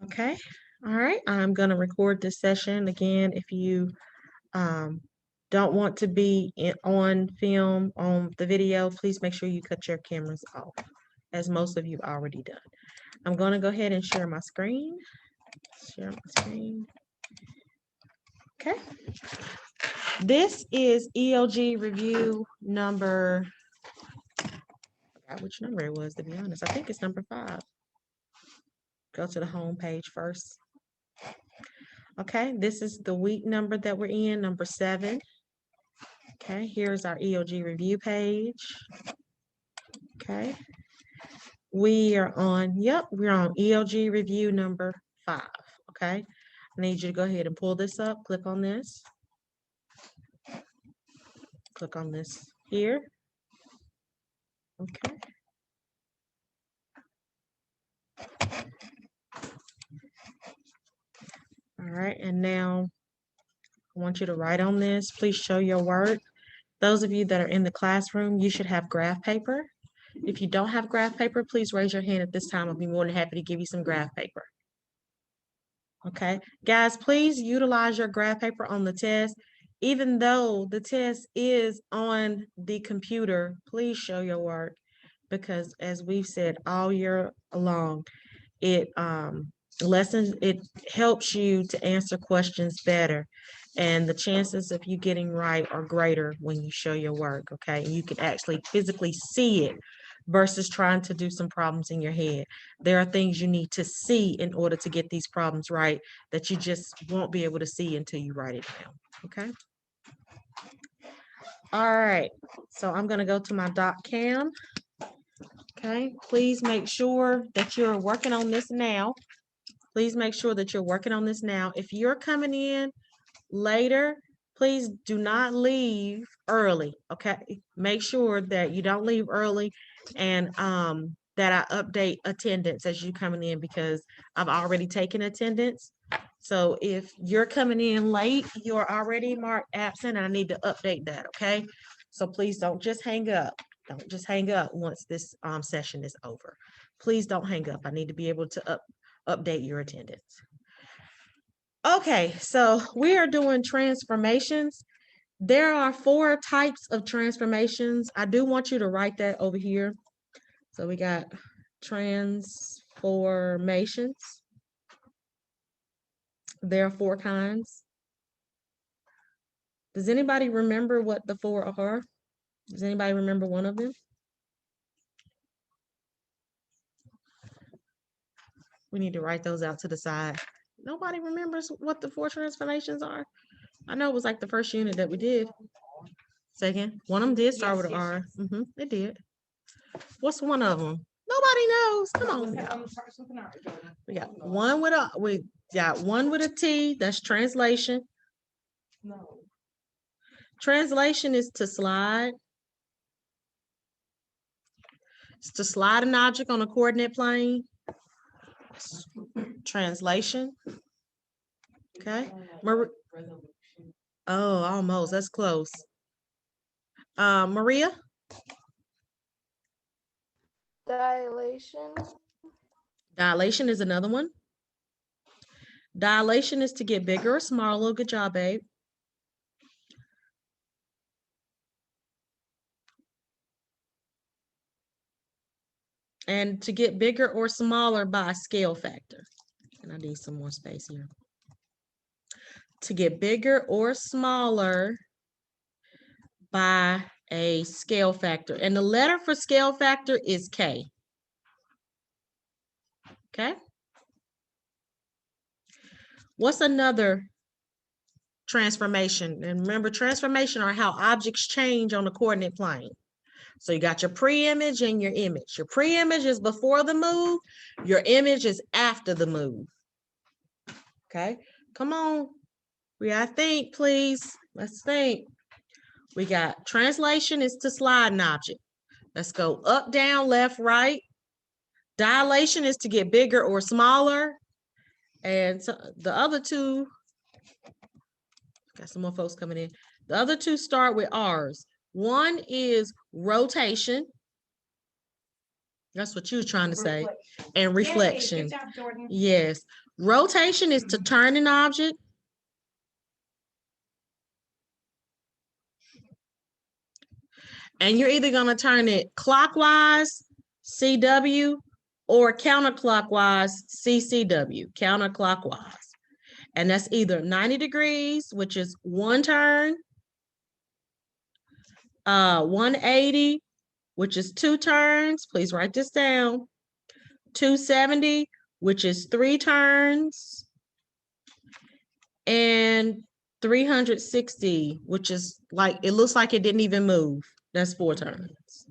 Okay. All right. I'm going to record this session again. If you don't want to be on film on the video, please make sure you cut your cameras off, as most of you already done. I'm going to go ahead and share my screen. Share my screen. Okay. This is EOG review number, I forgot which number it was, to be honest. I think it's number 5. Go to the home page first. Okay, this is the week number that we're in, number 7. Okay, here's our EOG review page. Okay, we're on EOG review number 5. Okay, I need you to go ahead and pull this up. Click on this. Click on this here. Okay. All right, and now I want you to write on this. Please show your work. Those of you that are in the classroom, you should have graph paper. If you don't have graph paper, please raise your hand at this time. I'll be more than happy to give you some graph paper. Okay, guys, please utilize your graph paper on the test. Even though the test is on the computer, please show your work, because as we've said all year long, it helps you to answer questions better, and the chances of you getting right are greater when you show your work. Okay, you can actually physically see it versus trying to do some problems in your head. There are things you need to see in order to get these problems right that you just won't be able to see until you write it down. Okay. All right, so I'm going to go to my doc cam. Okay, please make sure that you're working on this now. Please make sure that you're working on this now. If you're coming in later, please do not leave early. Okay, make sure that you don't leave early, and that I update attendance as you coming in, because I've already taken attendance. So if you're coming in late, you're already marked absent, and I need to update that. Okay, so please don't just hang up. Don't just hang up once this session is over. Please don't hang up. I need to be able to update your attendance. Okay, so we are doing transformations. There are 4 types of transformations. I do want you to write that over here. So we got transformations. There are 4 kinds. Does anybody remember what the 4 are? Does anybody remember one of them? We need to write those out to the side. Nobody remembers what the 4 transformations are? I know it was like the first unit that we did. Second, one of them did start with an R. It did. What's one of them? Nobody knows. Come on, y'all. We got one with a T. That's translation. No. Translation is to slide. It's to slide an object on a coordinate plane. Translation. Okay. Oh, almost. That's close. Maria? Dilation. Dilation is another one. Dilation is to get bigger or smaller. Good job, babe. And to get bigger or smaller by a scale factor. And I need some more space here. To get bigger or smaller by a scale factor. And the letter for scale factor is K. Okay. What's another transformation? And remember, transformation are how objects change on the coordinate plane. So you got your pre-image and your image. Your pre-image is before the move. Your image is after the move. Okay. Come on. We gotta think, please. Let's think. We got translation is to slide an object. Let's go up, down, left, right. Dilation is to get bigger or smaller. And so the other 2, got some more folks coming in. The other 2 start with R's. One is rotation. That's what you were trying to say. Reflection. And Yay, reflection. good job, Jordan. Yes. Rotation is to turn an object. And you're either going to turn it clockwise, CW, or counterclockwise, CCW, counterclockwise. And that's either 90 degrees, which is one turn, 180, which is two turns. Please write this down. 270, which is three turns. And 360, which is like, it looks like it didn't even move. That's four turns.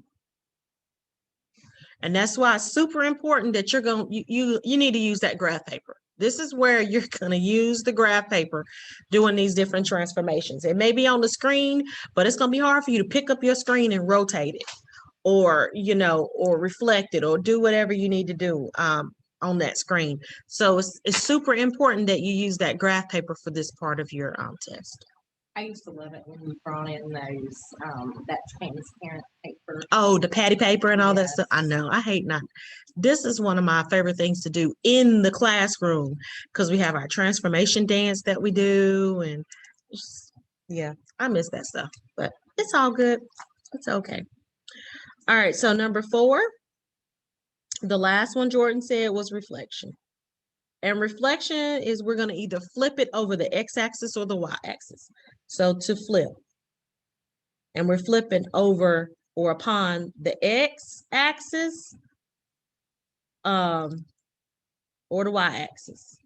And that's why it's super important that you're going, you need to use that graph paper. This is where you're going to use the graph paper doing these different transformations. It may be on the screen, but it's going to be hard for you to pick up your screen and rotate it, or, you know, or reflect it, or do whatever you need to do on that screen. So it's super important that you use that graph paper for this part of your test. I used to love it when you brought in those that transparent paper. Oh, the patty paper and all that Yes. stuff. I know. I hate not. This is one of my favorite things to do in the classroom, because we have our transformation dance that we do, and yeah, I miss that stuff, but it's all good. It's okay. All right, so number 4, the last one Jordan said was reflection. And reflection is we're going to either flip it over the x-axis or the y-axis. So to flip, and we're flipping over or upon the x-axis or the y-axis.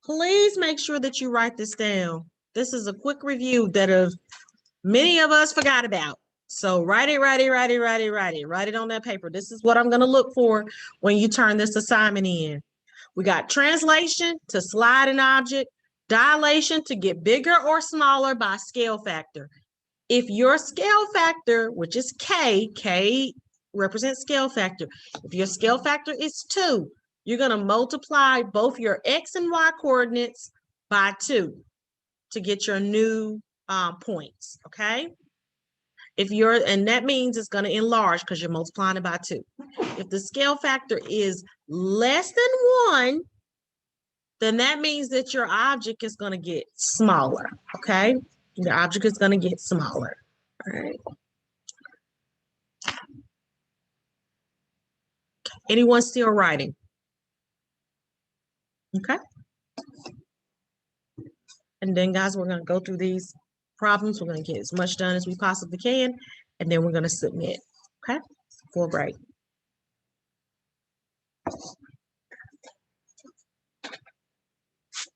Please make sure that you write this down. This is a quick review that many of us forgot about. So write it on that paper. This is what I'm going to look for when you turn this assignment in. We got translation, to slide an object, dilation, to get bigger or smaller by scale factor. If your scale factor, which is K represents scale factor. If your scale factor is 2, you're going to multiply both your X and Y coordinates by 2 to get your new points, okay? And that means it's going to enlarge because you're multiplying it by 2. If the scale factor is less than 1, then that means that your object is going to get smaller, okay? The object is going to get smaller, all right? Anyone still writing? Okay. And then, guys, we're going to go through these problems. We're going to get as much done as we possibly can, and then we're going to submit, okay, for a break.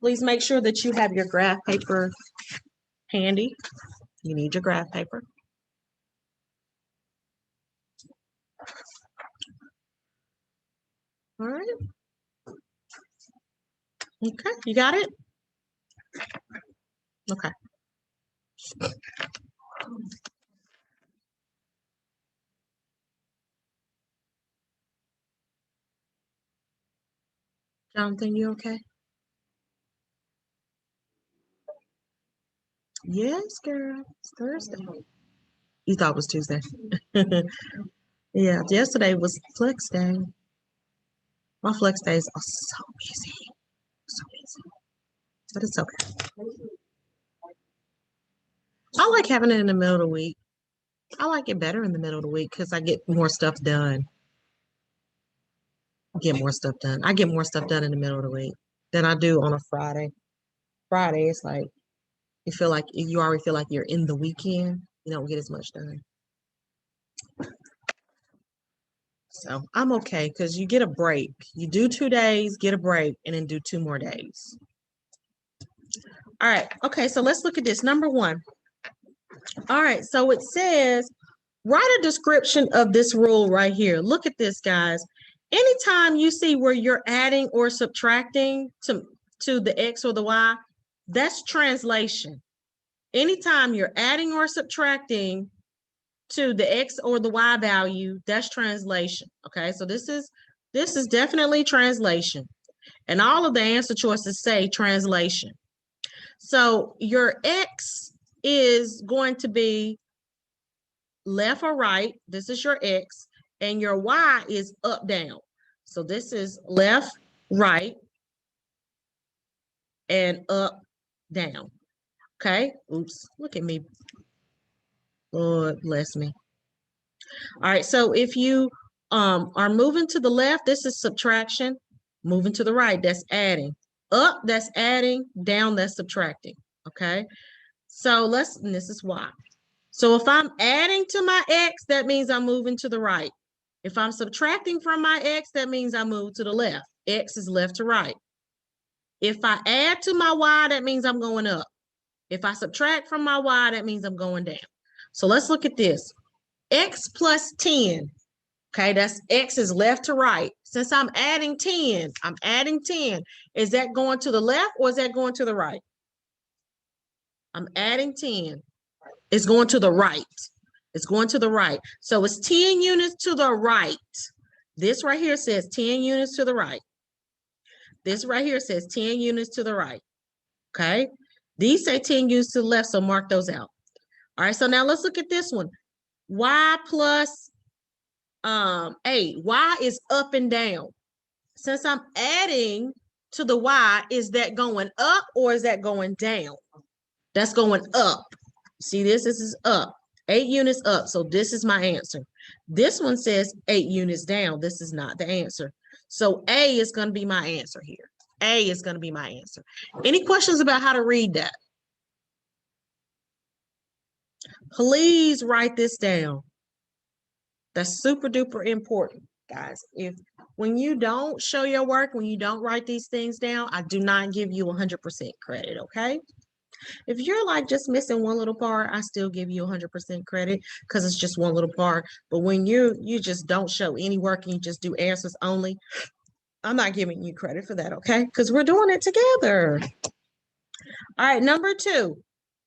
Please make sure that you have your graph paper handy. You need your graph paper. All right. Okay, you got it? Okay. Jonathan, you okay? Yes, girl. It's Thursday. You thought it was Tuesday. Yeah, yesterday was flex day. My flex days are so busy. So busy. But it's okay. I like having it in the middle of the week. I like it better in the middle of the week because I get more stuff done. I get more stuff done in the middle of the week than I do on a Friday. Friday, it's like you already feel like you're in the weekend. You don't get as much done. So I'm okay because you get a break. You do 2 days, get a break, and then do 2 more days. All right. Okay, so let's look at this. Number 1. All right, so it says, write a description of this rule right here. Look at this, guys. Anytime you see where you're adding or subtracting to the X or the Y, that's translation. Anytime you're adding or subtracting to the X or the Y value, that's translation. Okay, so this is definitely translation. And all of the answer choices say translation. So your X is going to be left or right. This is your X, and your Y is up, down. So this is left, right, and up, down. Okay. Oops. Look at me. Lord bless me. All right. So if you are moving to the left, this is subtraction. Moving to the right, that's adding. Up, that's adding. Down, that's subtracting. Okay. So and this is Y. So if I'm adding to my X, that means I'm moving to the right. If I'm subtracting from my X, that means I move to the left. X is left to right. If I add to my Y, that means I'm going up. If I subtract from my Y, that means I'm going down. So let's look at this. X plus 10. Okay, that's X is left to right. Since I'm adding 10, I'm adding 10. Is that going to the left or is that going to the right? I'm adding 10. It's going to the right. It's going to the right. So it's 10 units to the right. This right here says 10 units to the right. This right here says 10 units to the right. Okay. These say 10 units to the left, so mark those out. All right, so now let's look at this one. Y plus 8. Y is up and down. Since I'm adding to the Y, is that going up or is that going down? That's going up. See this? This is up. 8 units up. So this is my answer. This one says 8 units down. This is not the answer. So A is going to be my answer here. A is going to be my answer. Any questions about how to read that? Please write this down. That's super duper important, guys. When you don't show your work, when you don't write these things down, I do not give you 100% credit, okay? If you're like just missing one little part, I still give you 100% credit because it's just one little part. But when you just don't show any work and you just do answers only, I'm not giving you credit for that, okay? Because we're doing it together. All right, number 2,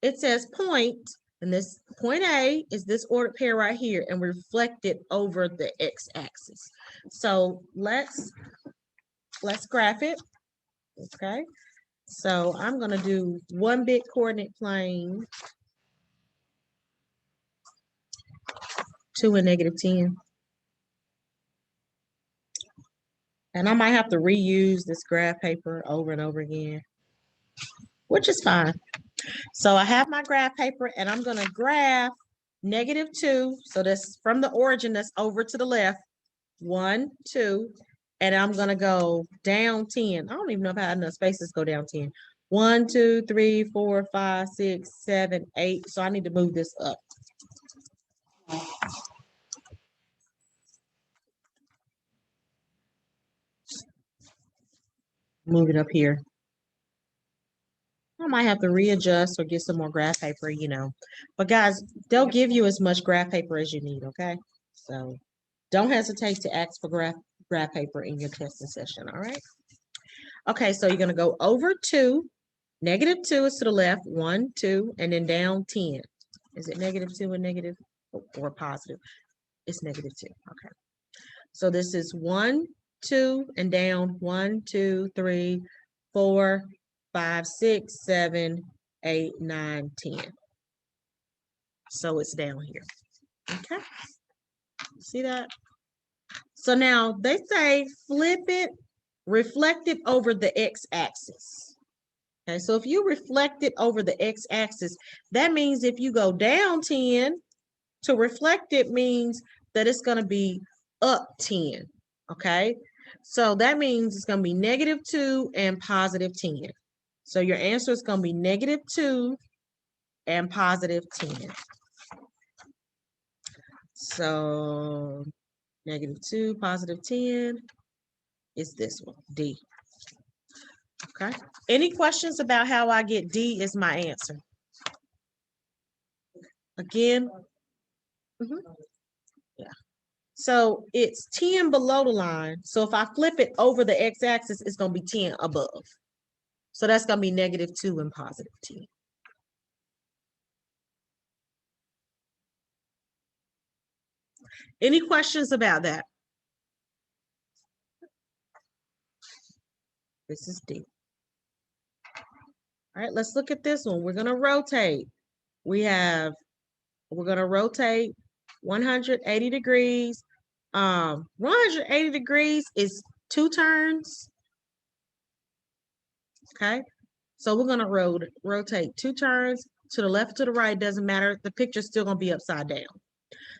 it says point, and this point A is this ordered pair right here and reflect it over the x-axis. So let's graph it, okay? So I'm going to do 1-bit coordinate plane, 2 and -10. And I might have to reuse this graph paper over and over again, which is fine. So I have my graph paper and I'm going to graph -2. So that's from the origin, that's over to the left. 1, 2, and I'm going to go down 10. I don't even know if I have enough spaces to go down 10. 1, 2, 3, 4, 5, 6, 7, 8. So I need to move this up. Move it up here. I might have to readjust or get some more graph paper, you know. But guys, they'll give you as much graph paper as you need, okay? So don't hesitate to ask for graph paper in your testing session, all right? Okay, so you're going to go over 2. -2 is to the left, 1, 2, and then down 10. Is it -2 and negative or positive? It's -2, okay. So this is 1, 2, and down 1, 2, 3, 4, 5, 6, 7, 8, 9, 10. So it's down here. Okay. See that? So now they say flip it, reflect it over the x-axis. Okay, so if you reflect it over the x-axis, that means if you go down 10, to reflect it means that it's going to be up 10. Okay, so that means it's going to be -2 and +10. So your answer is going to be -2 and +10. So -2, +10 is this one, D. Okay. Any questions about how I get D is my answer? Again, yeah. So it's 10 below the line. So if I flip it over the x-axis, it's going to be 10 above. So that's going to be -2 and +10. Any questions about that? This is D. All right, let's look at this one. We're going to rotate. We're going to rotate 180 degrees. 180 degrees is 2 turns. Okay. So we're going to rotate 2 turns to the left, to the right. Doesn't matter. The picture's still going to be upside down.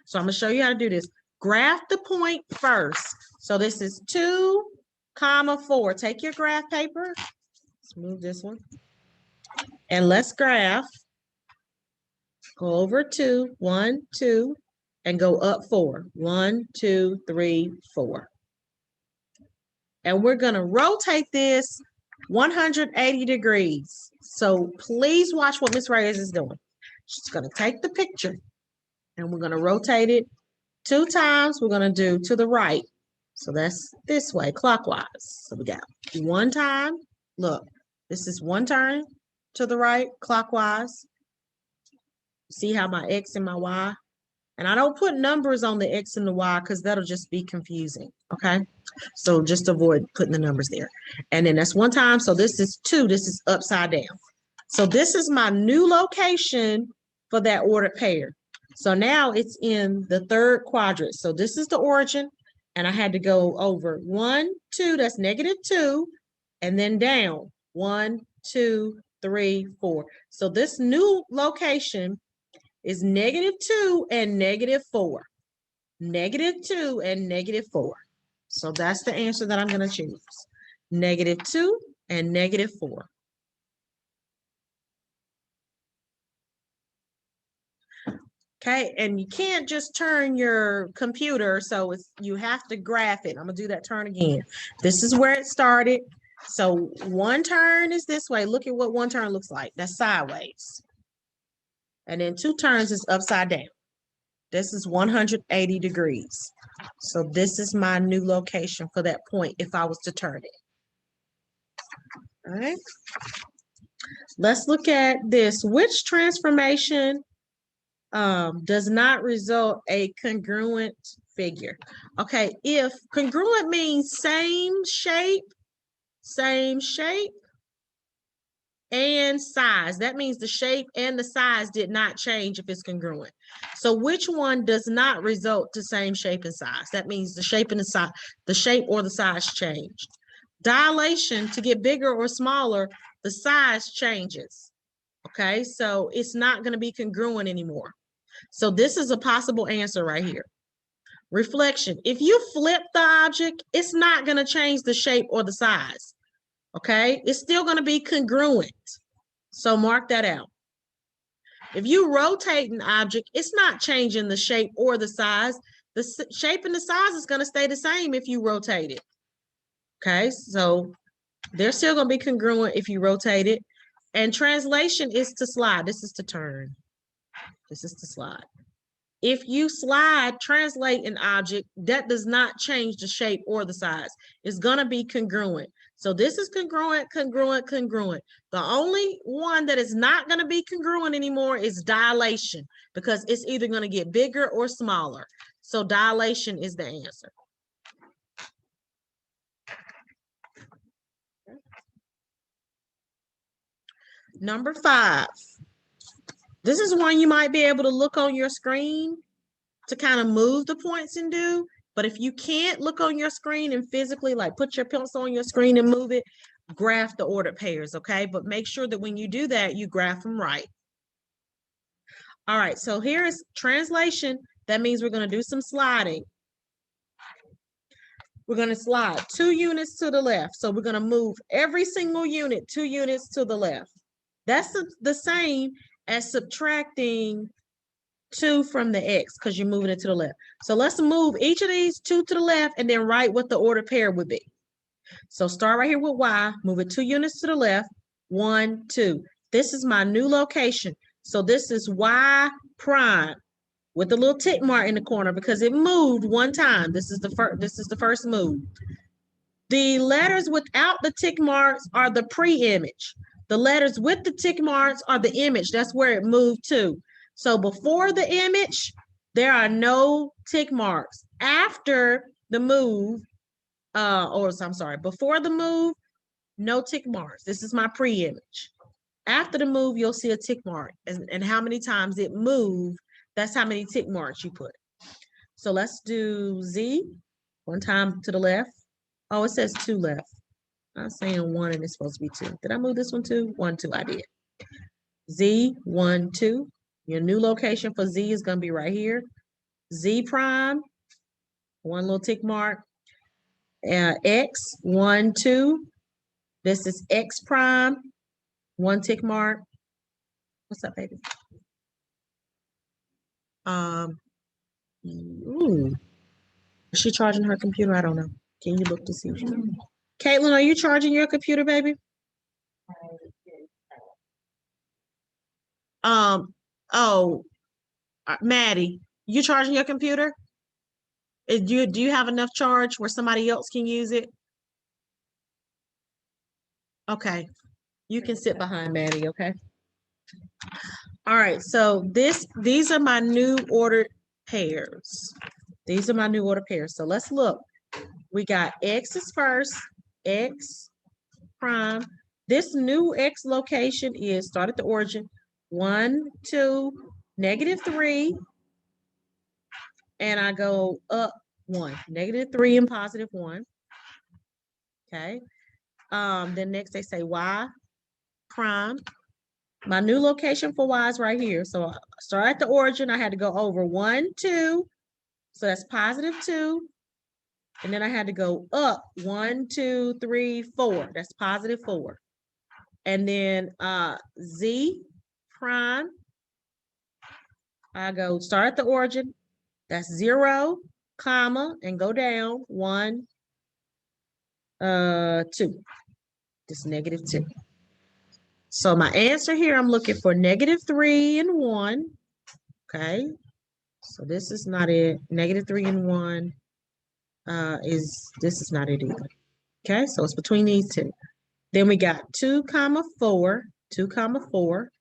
So I'm going to show you how to do this. Graph the point first. So this is 2, 4. Take your graph paper. Let's move this one. And let's graph. Go over 2, 1, 2, and go up 4. 1, 2, 3, 4. And we're going to rotate this 180 degrees. So please watch what Miss Reyes is doing. She's going to take the picture and we're going to rotate it 2 times. We're going to do to the right. So that's this way, clockwise. So we got 1 time. Look, this is 1 turn to the right, clockwise. See how my X and my Y? And I don't put numbers on the X and the Y because that'll just be confusing, okay? So just avoid putting the numbers there. And then that's 1 time. So this is 2. This is upside down. So this is my new location for that ordered pair. So now it's in the 3rd quadrant. So this is the origin. And I had to go over 1, 2. That's -2. And then down 1, 2, 3, 4. So this new location is -2 and -4. -2 and -4. So that's the answer that I'm going to choose. -2 and -4. Okay, and you can't just turn your computer, so you have to graph it. I'm going to do that turn again. This is where it started. So 1 turn is this way. Look at what 1 turn looks like. That's sideways. And then 2 turns is upside down. This is 180 degrees. So this is my new location for that point if I was to turn it. All right. Let's look at this. Which transformation does not result a congruent figure? Okay, if congruent means same shape, and size. That means the shape and the size did not change if it's congruent. So which one does not result to same shape and size? That means the shape and the shape or the size changed. Dilation, to get bigger or smaller, the size changes. Okay, so it's not going to be congruent anymore. So this is a possible answer right here. Reflection, if you flip the object, it's not going to change the shape or the size. Okay, it's still going to be congruent. So mark that out. If you rotate an object, it's not changing the shape or the size. The shape and the size is going to stay the same if you rotate it. Okay, so they're still going to be congruent if you rotate it. And translation is to slide. This is to turn. This is to slide. If you translate an object, that does not change the shape or the size. It's going to be congruent. So this is congruent, congruent, congruent. The only one that is not going to be congruent anymore is dilation, because it's either going to get bigger or smaller. So dilation is the answer. Number 5. This is one you might be able to look on your screen to kind of move the points and do. But if you can't look on your screen and physically, like, put your pencil on your screen and move it, graph the ordered pairs, okay? But make sure that when you do that, you graph them right. All right, so here is translation. That means we're going to do some sliding. We're going to slide 2 units to the left. So we're going to move every single unit 2 units to the left. That's the same as subtracting 2 from the X, because you're moving it to the left. So let's move each of these 2 to the left and then write what the ordered pair would be. So start right here with Y, move it 2 units to the left, 1, 2. This is my new location. So this is Y prime with a little tick mark in the corner because it moved 1 time. This is the first move. The letters without the tick marks are the pre-image. The letters with the tick marks are the image. That's where it moved to. So before the image, there are no tick marks. After the move, before the move, no tick marks. This is my pre-image. After the move, you'll see a tick mark. And how many times it moved, that's how many tick marks you put. So let's do Z. One time to the left. Oh, it says 2 left. I'm saying 1 and it's supposed to be 2. Did I move this one too? 1, 2, I did. Z, 1, 2. Your new location for Z is going to be right here. Z prime, 1 little tick mark. X, 1, 2. This is X prime, 1 tick mark. What's up, baby? Ooh. Is she charging her computer? I don't know. Can you look to see? Caitlin, are you charging your computer, baby? Oh, Maddie, you charging your computer? Do you have enough charge where somebody else can use it? Okay, you can sit behind Maddie, okay? All right, so these are my new ordered pairs. These are my new order pairs. So let's look. We got X is first, X prime. This new X location is start at the origin, 1, 2, -3, and I go up 1, -3 and +1. Okay. Then next they say Y prime. My new location for Y is right here. So start at the origin. I had to go over 1, 2. So that's +2. And then I had to go up 1, 2, 3, 4. That's +4. And then Z prime. I go start at the origin. That's 0, comma, and go down 1, 2. Just -2. So my answer here, I'm looking for -3 and 1. Okay. So this is not it. -3 and 1 this is not it either. Okay, so it's between these two. Then we got 2, 4, 2, 4.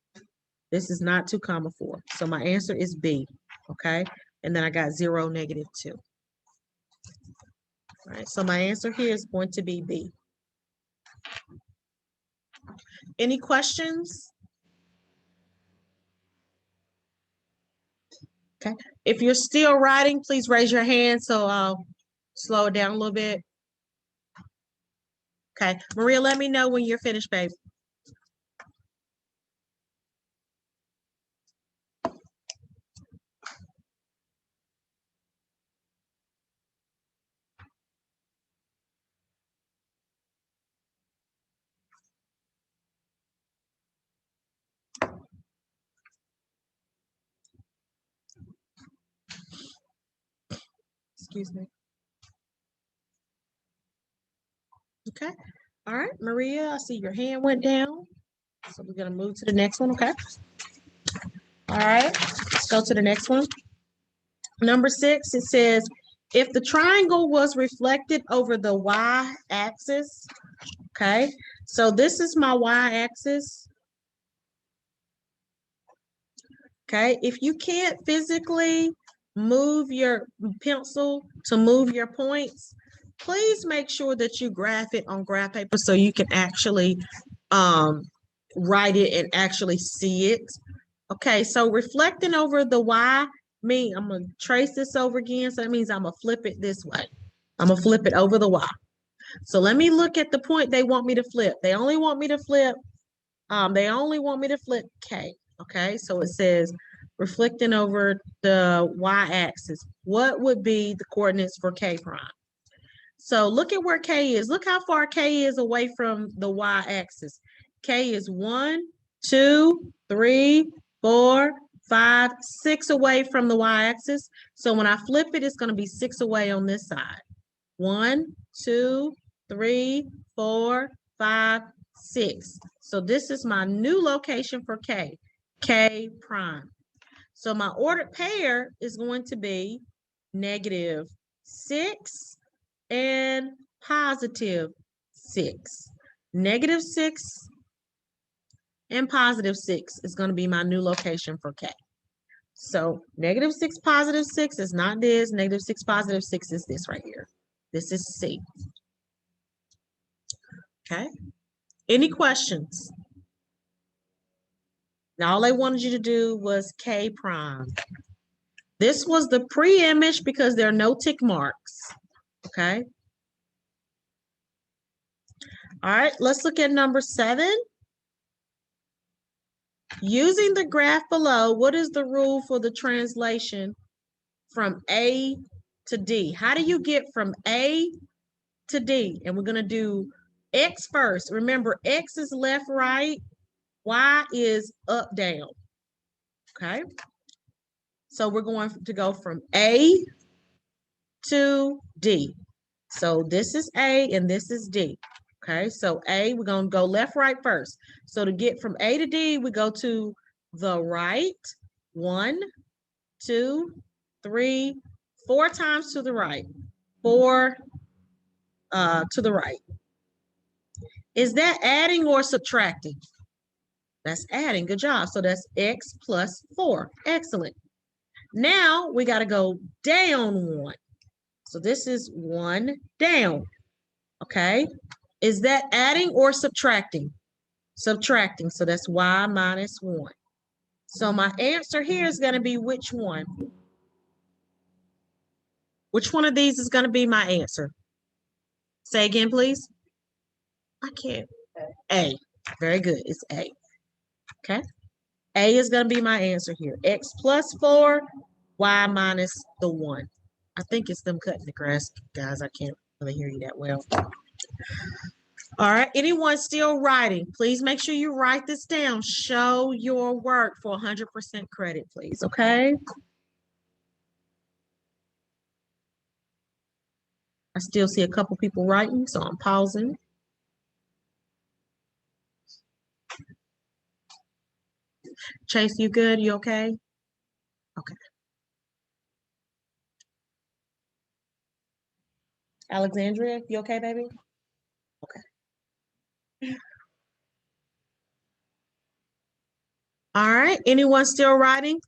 This is not 2, 4. So my answer is B. Okay, and then I got 0, -2. All right, so my answer here is going to be B. Any questions? Okay, if you're still writing, please raise your hand so I'll slow it down a little bit. Okay, Maria, let me know when you're finished, babe. Excuse me. Okay. All right, Maria, I see your hand went down. So we're gonna move to the next one, okay? All right, let's go to the next one. Number 6, it says, if the triangle was reflected over the y-axis, okay? So this is my y-axis. Okay, if you can't physically move your pencil to move your points, please make sure that you graph it on graph paper so you can actually write it and actually see it. Okay, so reflecting over the y mean I'm gonna trace this over again. So that means I'm gonna flip it this way. I'm gonna flip it over the y. So let me look at the point they want me to flip. They only want me to flip K. Okay, so it says reflecting over the y-axis. What would be the coordinates for K prime? So look at where K is. Look how far K is away from the y-axis. K is 1, 2, 3, 4, 5, 6 away from the y-axis. So when I flip it, it's going to be 6 away on this side. 1, 2, 3, 4, 5, 6. So this is my new location for K, K prime. So my ordered pair is going to be -6 and +6. -6 and +6 is going to be my new location for K. So -6, +6 is not this. -6, +6 is this right here. This is C. Okay. Any questions? Now all they wanted you to do was K prime. This was the pre-image because there are no tick marks. Okay. All right, let's look at number 7. Using the graph below, what is the rule for the translation from A to D? How do you get from A to D? And we're going to do X first. Remember, X is left, right. Y is up, down. Okay. So we're going to go from A to D. So this is A and this is D. Okay, so A, we're going to go left, right first. So to get from A to D, we go to the right, 1, 2, 3, 4 times to the right, 4 to the right. Is that adding or subtracting? That's adding. Good job. So that's X plus 4. Excellent. Now we got to go down 1. So this is 1 down. Okay. Is that adding or subtracting? Subtracting. So that's Y minus 1. So my answer here is going to be which one? Which one of these is going to be my answer? Say again, please. I can't. A. Very good. It's A. Okay. A is going to be my answer here. X plus 4, Y minus the 1. I think it's them cutting the grass, guys. I can't really hear you that well. All right. Anyone still writing? Please make sure you write this down. Show your work for 100% credit, please. Okay. I still see a couple people writing, so I'm pausing. Chase, you good? You okay? Okay. Alexandria, you okay, baby? Okay. All right. Anyone still writing?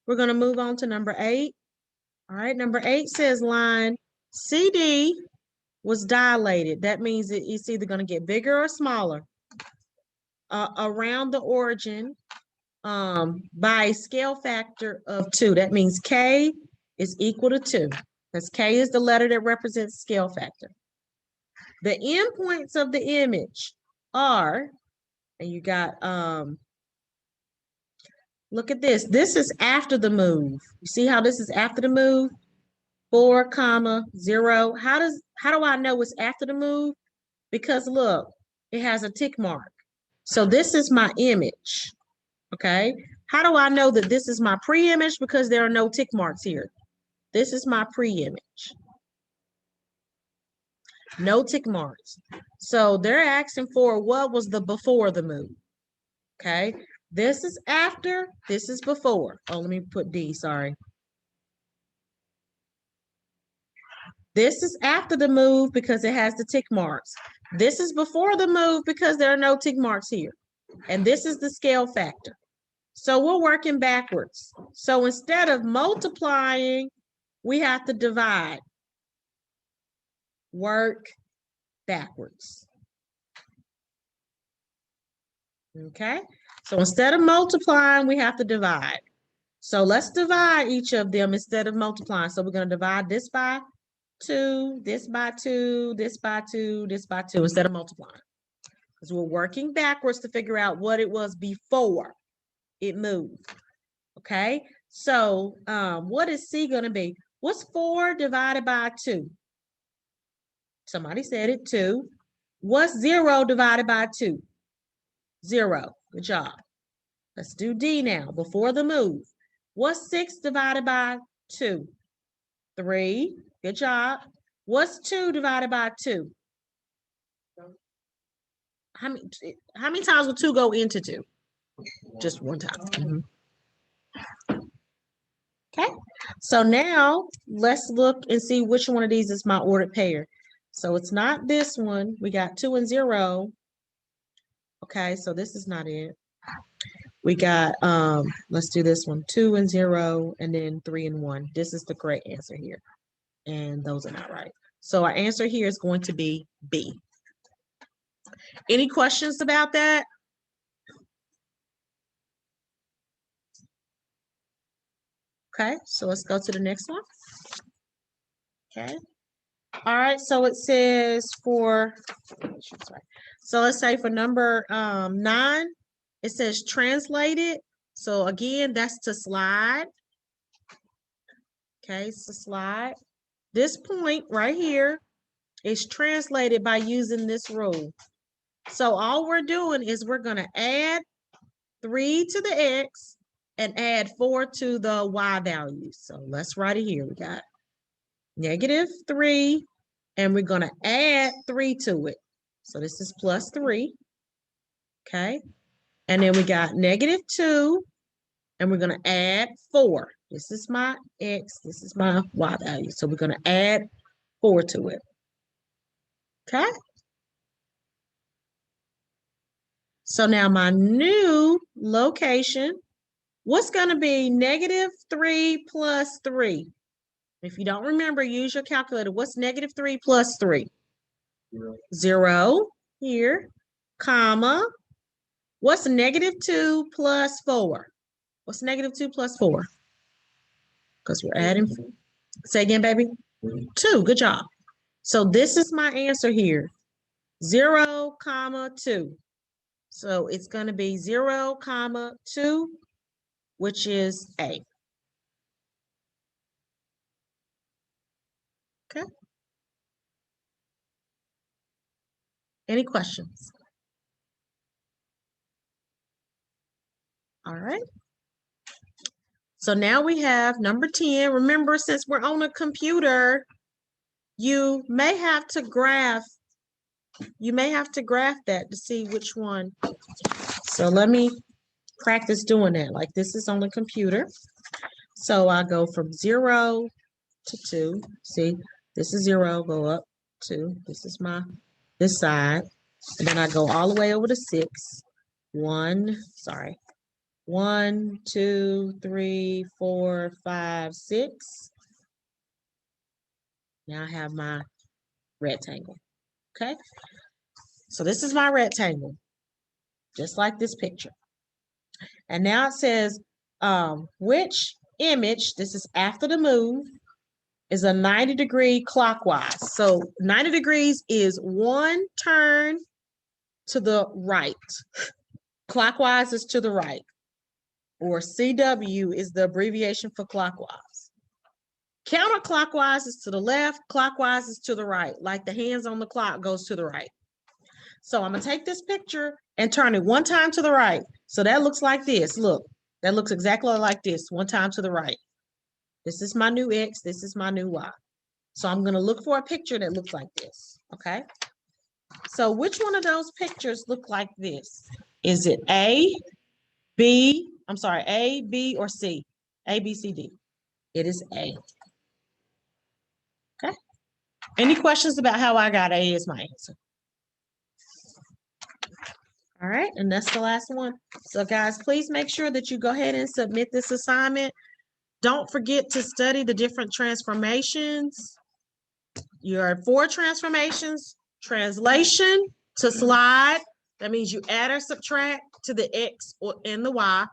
We're going to move on to number 8. All right. Number 8 says line CD was dilated. That means it's either going to get bigger or smaller around the origin by a scale factor of 2. That means K is equal to 2. Because K is the letter that represents scale factor. The endpoints of the image are, and you got, look at this. This is after the move. You see how this is after the move? 4, comma, 0. How do I know it's after the move? Because look, it has a tick mark. So this is my image. Okay. How do I know that this is my pre-image? Because there are no tick marks here. This is my pre-image. No tick marks. So they're asking for what was the before the move. Okay. This is after, this is before. Oh, let me put D, sorry. This is after the move because it has the tick marks. This is before the move because there are no tick marks here. And this is the scale factor. So we're working backwards. So instead of multiplying, we have to divide. Work backwards. Okay, so instead of multiplying, we have to divide. So let's divide each of them instead of multiplying. So we're going to divide this by 2, this by 2, this by 2, this by 2 instead of multiplying. Because we're working backwards to figure out what it was before it moved. Okay, so what is C going to be? What's 4 divided by 2? Somebody said it, 2. What's 0 divided by 2? 0. Good job. Let's do D now, before the move. What's 6 divided by 2? 3. Good job. What's 2 divided by 2? How many times will 2 go into 2? Just one time. Mm-hmm. Okay, so now let's look and see which one of these is my ordered pair. So it's not this one. We got 2 and 0. Okay, so this is not it. We got, let's do this one, 2 and 0, and then 3 and 1. This is the correct answer here. And those are not right. So our answer here is going to be B. Any questions about that? Okay, so let's go to the next one. Okay. All right, so it says for, sorry. So let's say for number 9, it says translated. So again, that's to slide. Okay, it's to slide. This point right here is translated by using this rule. So all we're doing is we're going to add 3 to the x and add 4 to the y value. So let's write it here. We got -3, and we're going to add 3 to it. So this is +3. Okay. And then we got -2, and we're going to add 4. This is my x. This is my y value. So we're going to add 4 to it. Okay. So now my new location, what's going to be -3 plus 3? If you don't remember, use your calculator. What's -3 plus 3? 0 here, comma. What's -2 plus 4? What's -2 plus 4? Because we're adding. Say again, baby. 2. Good job. So this is my answer here. 0, comma 2. So it's going to be 0, comma 2, which is A. Okay. Any questions? All right. So now we have number 10. Remember, since we're on a computer, you may have to graph that to see which one. So let me practice doing that. Like this is on the computer. So I go from 0 to 2. See, this is 0, go up 2. This is this side. And then I go all the way over to 6. 1, 2, 3, 4, 5, 6. Now I have my rectangle. Okay. So this is my rectangle, just like this picture. And now it says, which image, this is after the move, is a 90-degree clockwise. So 90 degrees is 1 turn to the right. Clockwise is to the right. Or CW is the abbreviation for clockwise. Counterclockwise is to the left. Clockwise is to the right. Like the hands on the clock goes to the right. So I'm going to take this picture and turn it 1 time to the right. So that looks like this. Look, that looks exactly like this. 1 time to the right. This is my new X. This is my new Y. So I'm going to look for a picture that looks like this. Okay. So which one of those pictures look like this? Is it A, B, or C? A, B, C, D. It is A. Okay. Any questions about how I got A is my answer. All right, and that's the last one. So guys, please make sure that you go ahead and submit this assignment. Don't forget to study the different transformations. Your 4 transformations: translation to slide. That means you add or subtract to the X and the Y.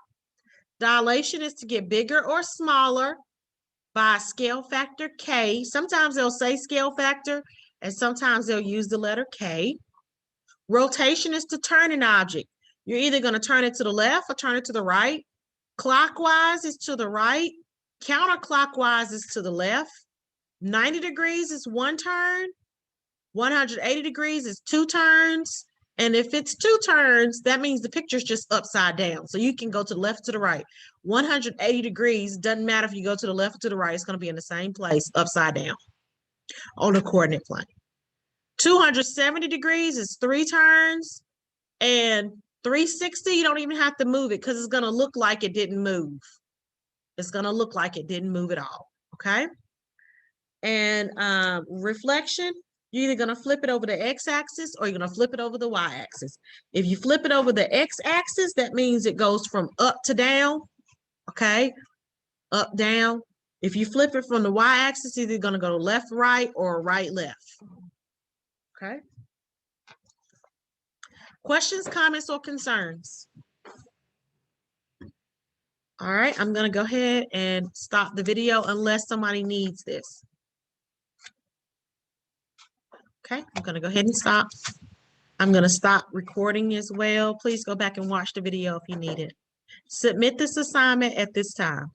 Dilation is to get bigger or smaller by scale factor K. Sometimes they'll say scale factor, and sometimes they'll use the letter K. Rotation is to turn an object. You're either going to turn it to the left or turn it to the right. Clockwise is to the right. Counterclockwise is to the left. 90 degrees is 1 turn. 180 degrees is 2 turns. And if it's 2 turns, that means the picture's just upside down. So you can go to the left or to the right. 180 degrees, doesn't matter if you go to the left or to the right, it's going to be in the same place, upside down on the coordinate plane. 270 degrees is 3 turns. And 360, you don't even have to move it because it's going to look like it didn't move. It's going to look like it didn't move at all. Okay. And reflection, you're either going to flip it over the x-axis or you're going to flip it over the y-axis. If you flip it over the x-axis, that means it goes from up to down. Okay. Up, down. If you flip it from the y-axis, it's either going to go left, right, or right, left. Okay. Questions, comments, or concerns? All right, I'm gonna go ahead and stop the video unless somebody needs this. Okay, I'm gonna go ahead and stop. I'm gonna stop recording as well. Please go back and watch the video if you need it. Submit this assignment at this time.